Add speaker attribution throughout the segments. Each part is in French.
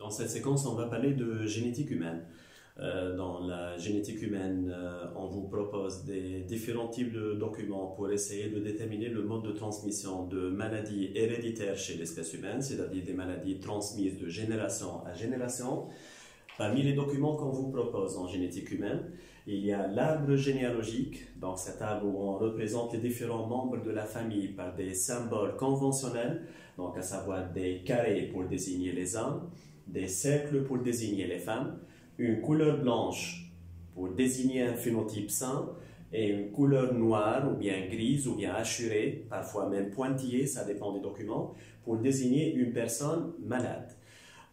Speaker 1: Dans cette séquence, on va parler de génétique humaine. Dans la génétique humaine, on vous propose des différents types de documents pour essayer de déterminer le mode de transmission de maladies héréditaires chez l'espèce humaine, c'est-à-dire des maladies transmises de génération à génération. Parmi les documents qu'on vous propose en génétique humaine, il y a l'arbre généalogique, dans cet arbre où on représente les différents membres de la famille par des symboles conventionnels, donc à savoir des carrés pour désigner les hommes, des cercles pour désigner les femmes, une couleur blanche pour désigner un phénotype sain et une couleur noire ou bien grise ou bien hachurée, parfois même pointillée, ça dépend des documents, pour désigner une personne malade.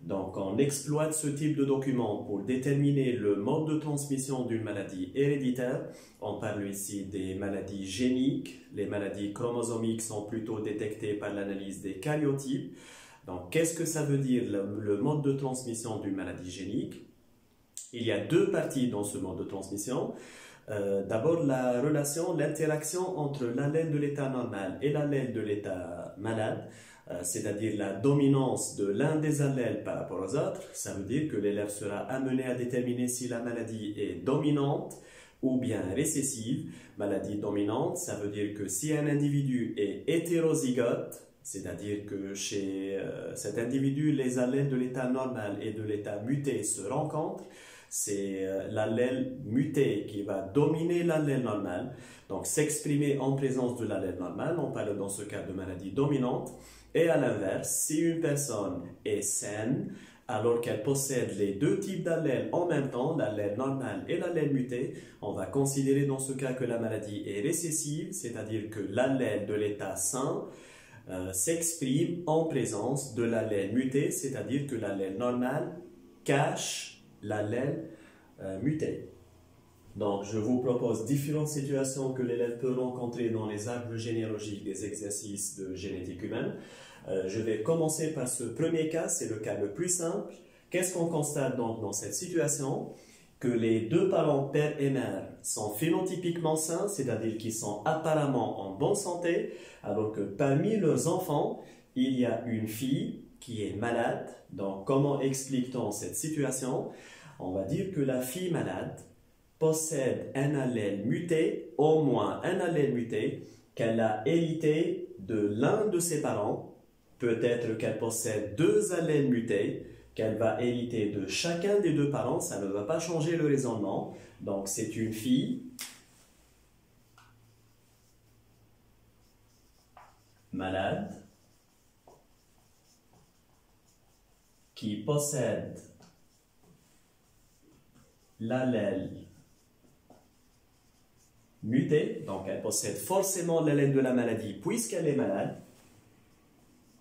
Speaker 1: Donc, on exploite ce type de document pour déterminer le mode de transmission d'une maladie héréditaire. On parle ici des maladies géniques. Les maladies chromosomiques sont plutôt détectées par l'analyse des karyotypes. Donc, qu'est-ce que ça veut dire le mode de transmission d'une maladie génique? Il y a deux parties dans ce mode de transmission. D'abord, la relation, l'interaction entre l'allèle de l'état normal et l'allèle de l'état malade, c'est-à-dire la dominance de l'un des allèles par rapport aux autres. Ça veut dire que l'élève sera amené à déterminer si la maladie est dominante ou bien récessive. Maladie dominante, ça veut dire que si un individu est hétérozygote, c'est-à-dire que chez cet individu, les allèles de l'état normal et de l'état muté se rencontrent, c'est l'allèle muté qui va dominer l'allèle normal, donc s'exprimer en présence de l'allèle normal. On parle dans ce cas de maladie dominante. Et à l'inverse, si une personne est saine, alors qu'elle possède les deux types d'allèles en même temps, l'allèle normal et l'allèle muté, on va considérer dans ce cas que la maladie est récessive, c'est-à-dire que l'allèle de l'état sain s'exprime en présence de l'allèle muté, c'est-à-dire que l'allèle normal cache l'allèle muté. Donc, je vous propose différentes situations que l'élève peut rencontrer dans les arbres généalogiques des exercices de génétique humaine. Je vais commencer par ce premier cas, c'est le cas le plus simple. Qu'est-ce qu'on constate donc dans cette situation? Que les deux parents, père et mère, sont phénotypiquement sains, c'est-à-dire qu'ils sont apparemment en bonne santé, alors que parmi leurs enfants, il y a une fille qui est malade. Donc, comment explique-t-on cette situation? On va dire que la fille malade possède un allèle muté, au moins un allèle muté, qu'elle a hérité de l'un de ses parents. Peut-être qu'elle possède deux allèles mutés, qu'elle va hériter de chacun des deux parents. Ça ne va pas changer le raisonnement. Donc, c'est une fille malade qui possède l'allèle muté, donc elle possède forcément l'allèle de la maladie puisqu'elle est malade.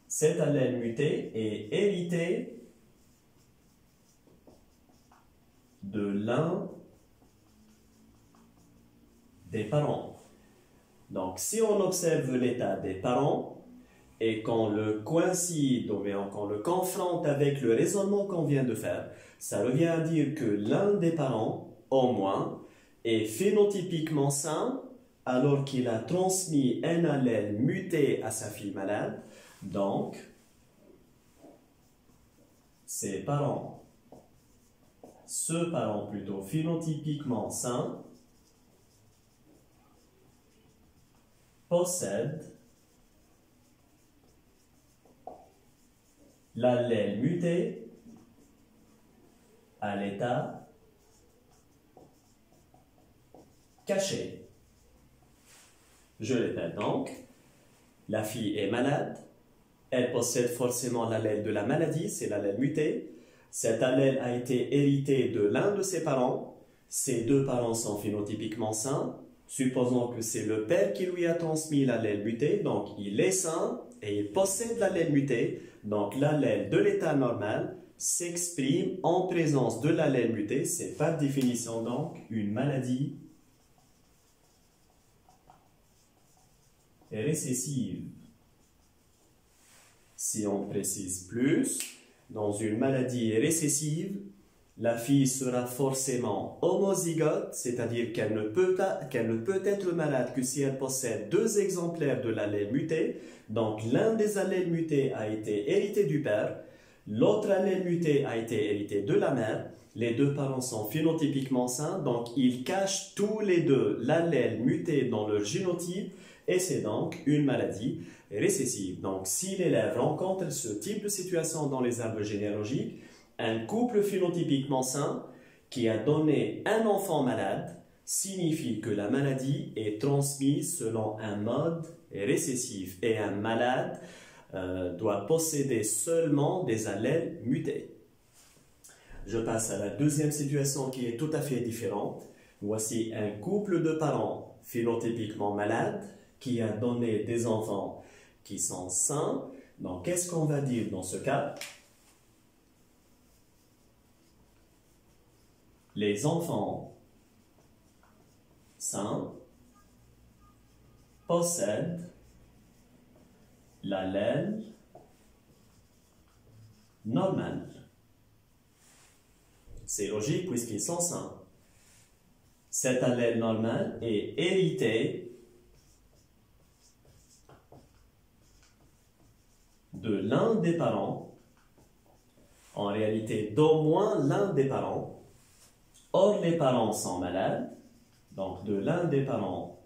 Speaker 1: Cet allèle muté est hérité de l'un des parents. Donc, si on observe l'état des parents et qu'on le coïncide, ou bien qu'on le confronte avec le raisonnement qu'on vient de faire, ça revient à dire que l'un des parents, au moins, est phénotypiquement sain alors qu'il a transmis un allèle muté à sa fille malade. Donc, ce parent plutôt phénotypiquement sain possède l'allèle muté à l'état caché. Je répète donc, la fille est malade, elle possède forcément l'allèle de la maladie, c'est l'allèle muté. Cet allèle a été hérité de l'un de ses parents. Ces deux parents sont phénotypiquement sains. Supposons que c'est le père qui lui a transmis l'allèle muté, donc il est sain et il possède l'allèle muté. Donc l'allèle de l'état normal s'exprime en présence de l'allèle muté. C'est par définition donc une maladie récessive. Si on précise plus, dans une maladie récessive, la fille sera forcément homozygote, c'est-à-dire qu'elle ne peut être malade que si elle possède deux exemplaires de l'allèle muté. Donc l'un des allèles mutés a été hérité du père. L'autre allèle muté a été hérité de la mère. Les deux parents sont phénotypiquement sains, donc ils cachent tous les deux l'allèle muté dans leur génotype et c'est donc une maladie récessive. Donc si l'élève rencontre ce type de situation dans les arbres généalogiques, un couple phénotypiquement sain qui a donné un enfant malade signifie que la maladie est transmise selon un mode récessif et un malade doit posséder seulement des allèles mutés. Je passe à la deuxième situation qui est tout à fait différente. Voici un couple de parents phénotypiquement malades qui a donné des enfants qui sont sains. Donc, qu'est-ce qu'on va dire dans ce cas? Les enfants sains possèdent l'allèle normal. C'est logique puisqu'ils sont sains. Cet allèle normal est hérité de l'un des parents, en réalité d'au moins l'un des parents. Or, les parents sont malades, donc de l'un des parents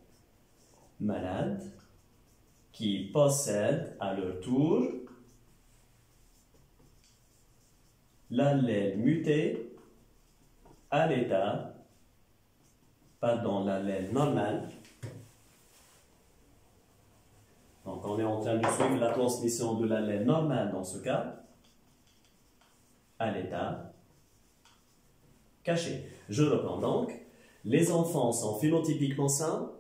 Speaker 1: malades, qui possèdent à leur tour l'allèle muté à l'état, pardon, l'allèle normal. Donc, on est en train de suivre la transmission de l'allèle normal dans ce cas, à l'état caché. Je reprends donc. Les enfants sont phénotypiquement sains.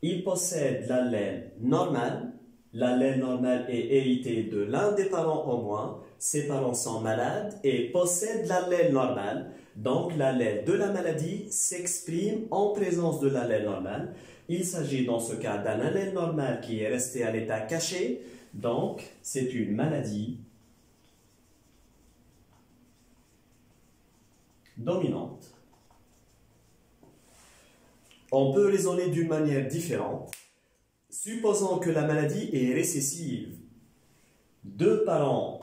Speaker 1: Ils possèdent l'allèle normal. L'allèle normal est hérité de l'un des parents au moins. Ces parents sont malades et possèdent l'allèle normal. Donc, l'allèle de la maladie s'exprime en présence de l'allèle normal. Il s'agit dans ce cas d'un allèle normal qui est resté à l'état caché. Donc, c'est une maladie dominante. On peut raisonner d'une manière différente. Supposons que la maladie est récessive. Deux parents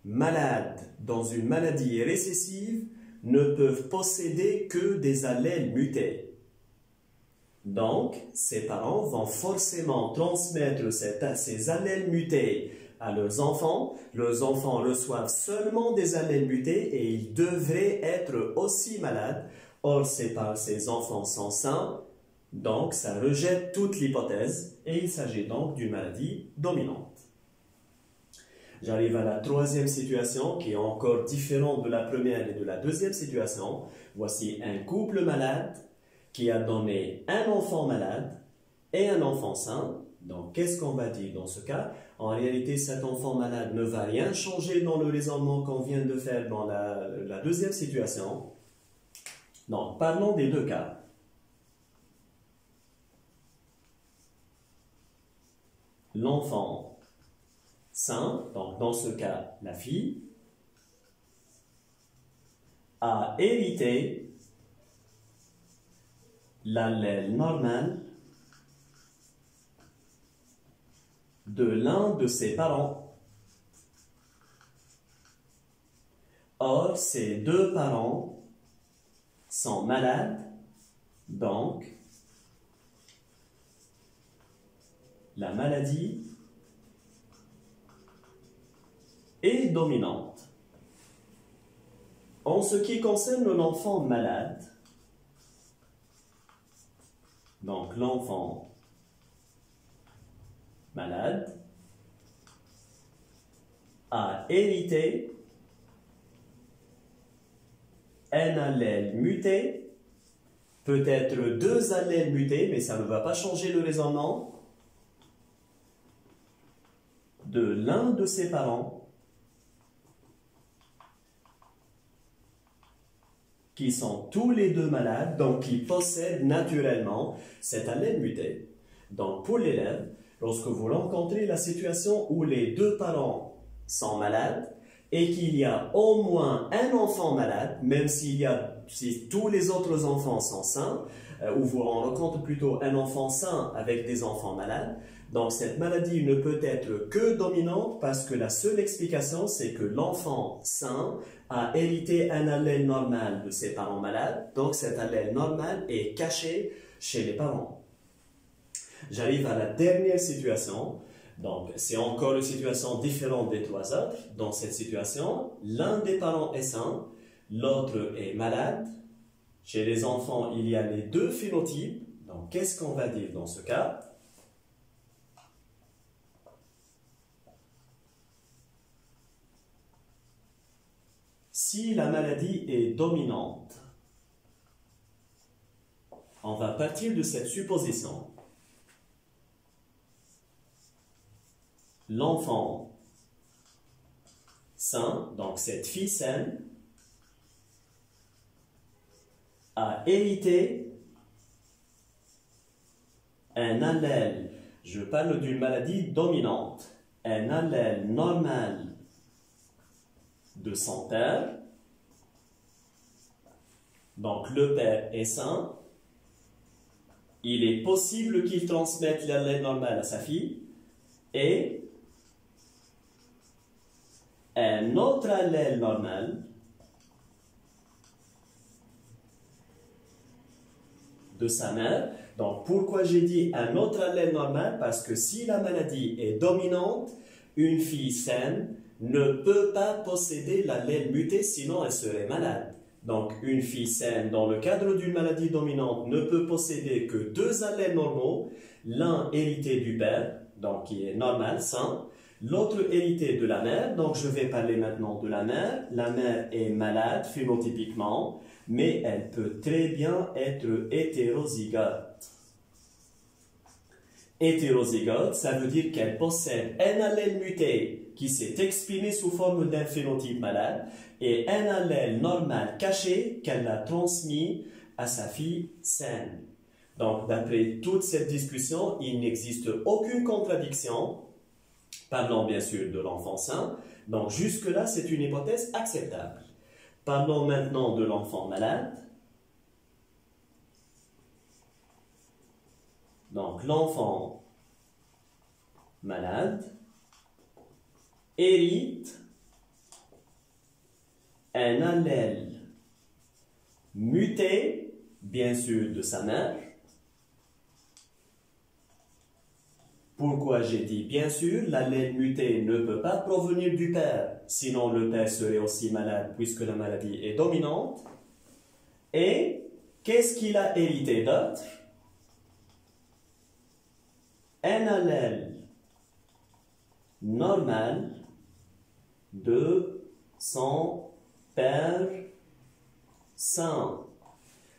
Speaker 1: malades dans une maladie récessive ne peuvent posséder que des allèles mutés. Donc, ces parents vont forcément transmettre ces allèles mutés à leurs enfants. Leurs enfants reçoivent seulement des allèles mutés et ils devraient être aussi malades. Or, ces enfants sont sains, donc ça rejette toute l'hypothèse et il s'agit donc d'une maladie dominante. J'arrive à la troisième situation qui est encore différente de la première et de la deuxième situation. Voici un couple malade qui a donné un enfant malade et un enfant sain. Donc, qu'est-ce qu'on va dire dans ce cas? En réalité, cet enfant malade ne va rien changer dans le raisonnement qu'on vient de faire dans la deuxième situation. Donc, parlons des deux cas. L'enfant sain, donc dans ce cas, la fille, a hérité l'allèle normal de l'un de ses parents. Or, ces deux parents sont malades, donc la maladie est dominante. En ce qui concerne l'enfant malade, donc l'enfant malade a hérité un allèle muté, peut-être deux allèles mutés, mais ça ne va pas changer le raisonnement, de l'un de ses parents qui sont tous les deux malades, donc qui possèdent naturellement cet allèle muté. Donc pour l'élève, lorsque vous rencontrez la situation où les deux parents sont malades, et qu'il y a au moins un enfant malade, même si tous les autres enfants sont sains, ou vous en rencontrez plutôt un enfant sain avec des enfants malades, Donc cette maladie ne peut être que dominante parce que la seule explication, c'est que l'enfant sain a hérité un allèle normal de ses parents malades. Donc cet allèle normal est caché chez les parents. J'arrive à la dernière situation. Donc c'est encore une situation différente des trois autres. Dans cette situation, l'un des parents est sain, l'autre est malade. Chez les enfants, il y a les deux phénotypes. Donc qu'est-ce qu'on va dire dans ce cas? Si la maladie est dominante, on va partir de cette supposition. L'enfant sain, donc cette fille saine, a hérité un allèle, je parle d'une maladie dominante, un allèle normal de son père. Donc le père est sain. Il est possible qu'il transmette l'allèle normal à sa fille. Et un autre allèle normal de sa mère. Donc pourquoi j'ai dit un autre allèle normal? Parce que si la maladie est dominante, une fille saine ne peut pas posséder l'allèle muté, sinon elle serait malade. Donc une fille saine, dans le cadre d'une maladie dominante, ne peut posséder que deux allèles normaux, l'un hérité du père, donc qui est normal, sain, l'autre hérité de la mère. Donc je vais parler maintenant de la mère. La mère est malade phénotypiquement, mais elle peut très bien être hétérozygote. Hétérozygote, ça veut dire qu'elle possède un allèle muté qui s'est exprimé sous forme d'un phénotype malade et un allèle normal caché qu'elle a transmis à sa fille saine. Donc, d'après toute cette discussion, il n'existe aucune contradiction, parlons bien sûr de l'enfant sain. Donc, jusque-là, c'est une hypothèse acceptable. Parlons maintenant de l'enfant malade. Donc, l'enfant malade hérite un allèle muté, bien sûr, de sa mère. Pourquoi j'ai dit bien sûr, l'allèle muté ne peut pas provenir du père, sinon le père serait aussi malade puisque la maladie est dominante. Et qu'est-ce qu'il a hérité d'autre? Un allèle normal de son père sain.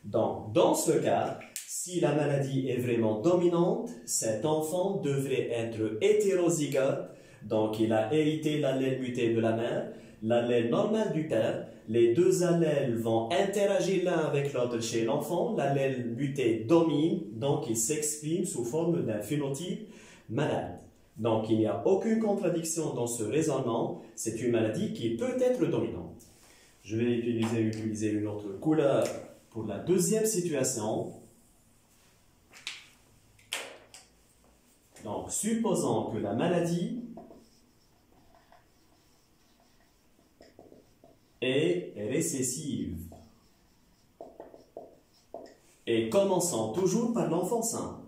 Speaker 1: Donc, dans ce cas, si la maladie est vraiment dominante, cet enfant devrait être hétérozygote, donc il a hérité l'allèle muté de la mère, l'allèle normal du père, les deux allèles vont interagir l'un avec l'autre chez l'enfant, l'allèle muté domine, donc il s'exprime sous forme d'un phénotype malade. Donc il n'y a aucune contradiction dans ce raisonnement, c'est une maladie qui peut être dominante. Je vais utiliser une autre couleur pour la deuxième situation. Donc, supposons que la maladie est récessive. Et commençons toujours par l'enfant sain.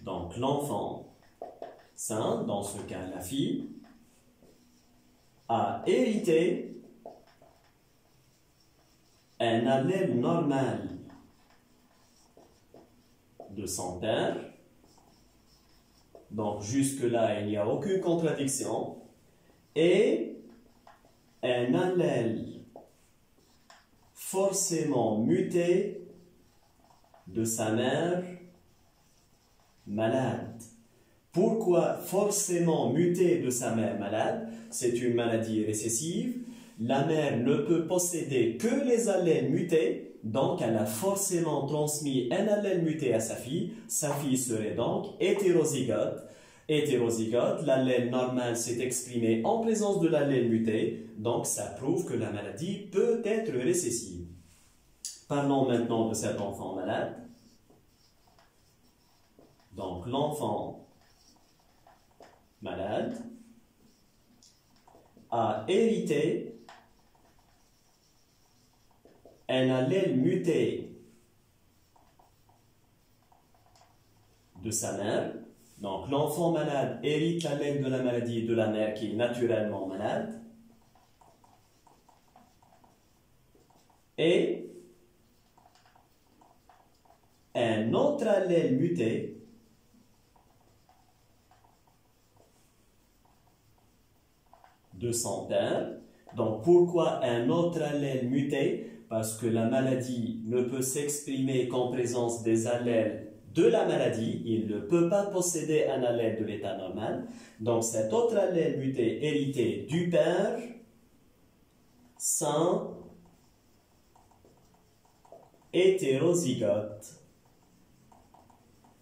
Speaker 1: Donc, l'enfant sain, dans ce cas la fille, a hérité un allèle normal de son père. Donc jusque-là, il n'y a aucune contradiction. Et un allèle forcément muté de sa mère malade. Pourquoi forcément muté de sa mère malade? C'est une maladie récessive. La mère ne peut posséder que les allèles mutés, donc elle a forcément transmis un allèle muté à sa fille. Sa fille serait donc hétérozygote. Hétérozygote, l'allèle normal s'est exprimé en présence de l'allèle muté, donc ça prouve que la maladie peut être récessive. Parlons maintenant de cet enfant malade. Donc l'enfant malade a hérité un allèle muté de sa mère. Donc l'enfant malade hérite l'allèle de la maladie de la mère qui est naturellement malade. Et un autre allèle muté de son père. Donc pourquoi un autre allèle muté? Parce que la maladie ne peut s'exprimer qu'en présence des allèles de la maladie. Il ne peut pas posséder un allèle de l'état normal. Donc cet autre allèle muté hérité du père sain hétérozygote.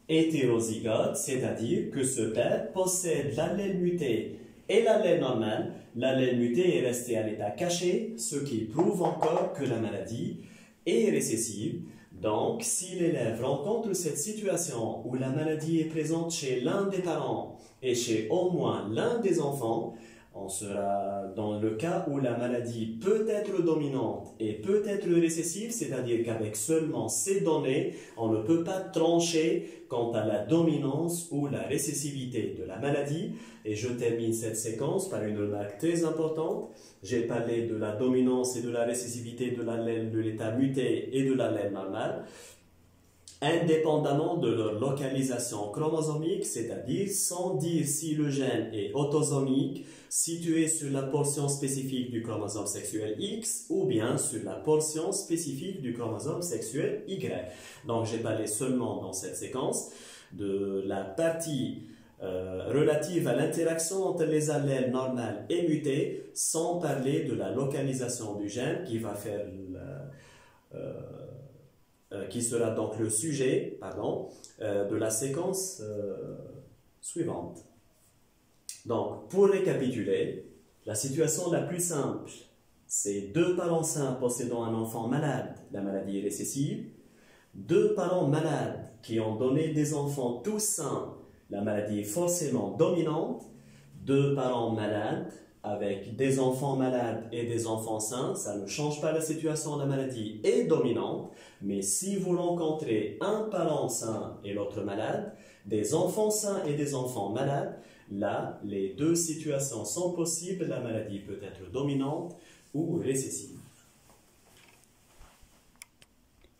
Speaker 1: Hétérozygote, c'est-à-dire que ce père possède l'allèle muté et l'allèle normal. L'allèle muté est resté à l'état caché, ce qui prouve encore que la maladie est récessive. Donc, si l'élève rencontre cette situation où la maladie est présente chez l'un des parents et chez au moins l'un des enfants, on sera dans le cas où la maladie peut être dominante et peut être récessive, c'est-à-dire qu'avec seulement ces données, on ne peut pas trancher quant à la dominance ou la récessivité de la maladie. Et je termine cette séquence par une remarque très importante. J'ai parlé de la dominance et de la récessivité de l'allèle de l'état muté et de l'allèle normal, indépendamment de leur localisation chromosomique, c'est-à-dire sans dire si le gène est autosomique, situé sur la portion spécifique du chromosome sexuel X ou bien sur la portion spécifique du chromosome sexuel Y. Donc j'ai parlé seulement dans cette séquence de la partie relative à l'interaction entre les allèles normales et mutés, sans parler de la localisation du gène qui va faire qui sera donc le sujet de la séquence suivante. Donc, pour récapituler, la situation la plus simple, c'est deux parents sains possédant un enfant malade, la maladie est récessive, deux parents malades qui ont donné des enfants tous sains, la maladie est forcément dominante, deux parents malades avec des enfants malades et des enfants sains, ça ne change pas la situation, la maladie est dominante, mais si vous rencontrez un parent sain et l'autre malade, des enfants sains et des enfants malades, là, les deux situations sont possibles, la maladie peut être dominante ou récessive.